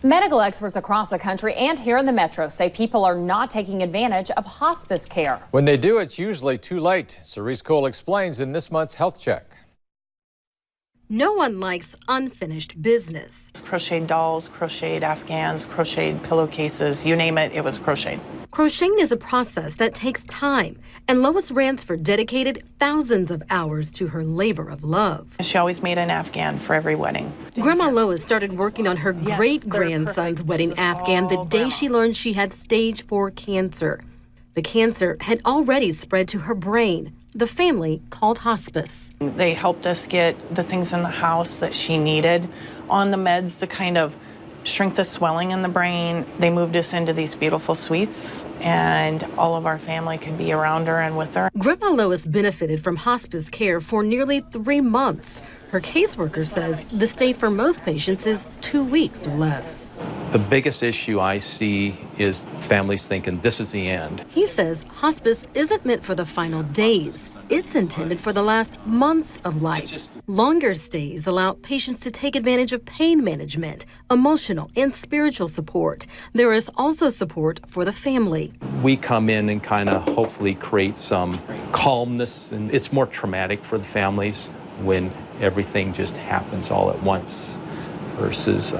Medical experts across the country and here in the metro say people are not taking advantage of hospice care. When they do, it's usually too late. Serese Cole explains in this month's Health Check. No one likes unfinished business. Crocheted dolls, crocheted Afghans, crocheted pillowcases, you name it, it was crocheted. Crocheting is a process that takes time, and Lois Ransford dedicated thousands of hours to her labor of love. She always made an Afghan for every wedding. Grandma Lois started working on her great-grandson's wedding Afghan the day she learned she had stage 4 cancer. The cancer had already spread to her brain. The family called hospice. They helped us get the things in the house that she needed on the meds to kind of shrink the swelling in the brain. They moved us into these beautiful suites, and all of our family could be around her and with her. Grandma Lois benefited from hospice care for nearly 3 months. Her caseworker says the stay for most patients is 2 weeks or less. The biggest issue I see is families thinking this is the end. He says hospice isn't meant for the final days. It's intended for the last months of life. Longer stays allow patients to take advantage of pain management, emotional and spiritual support. There is also support for the family. We come in and kind of hopefully create some calmness, and it's more traumatic for the families when everything just happens all at once versus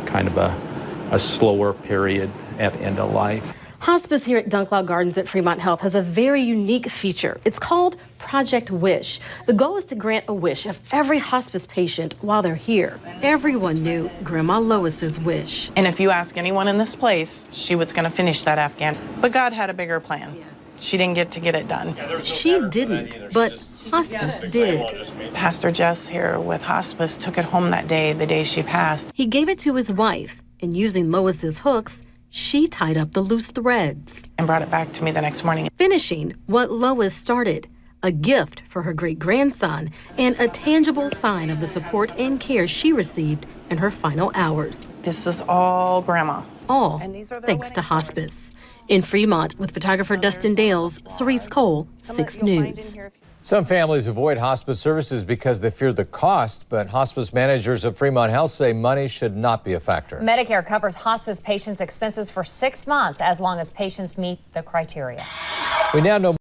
kind of a slower period at end of life. Hospice here at Dunklau Gardens at Fremont Health has a very unique feature. It's called Project Wish. The goal is to grant a wish of every hospice patient while they're here. Everyone knew Grandma Lois's wish. And if you ask anyone in this place, she was going to finish that Afghan. But God had a bigger plan. She didn't get to get it done. She didn't, but hospice did. Pastor Jess here with hospice took it home that day, the day she passed. He gave it to his wife, and using Lois's hooks, she tied up the loose threads And brought it back to me the next morning. finishing what Lois started, a gift for her great-grandson and a tangible sign of the support and care she received in her final hours. This is all Grandma. All And these are their thanks to wedding hospice. In Fremont, with photographer Dustin Dales, Serese Cole, 6 News. Some families avoid hospice services because they fear the cost, but hospice managers of Fremont Health say money should not be a factor. Medicare covers hospice patients' expenses for 6 months as long as patients meet the criteria. We now know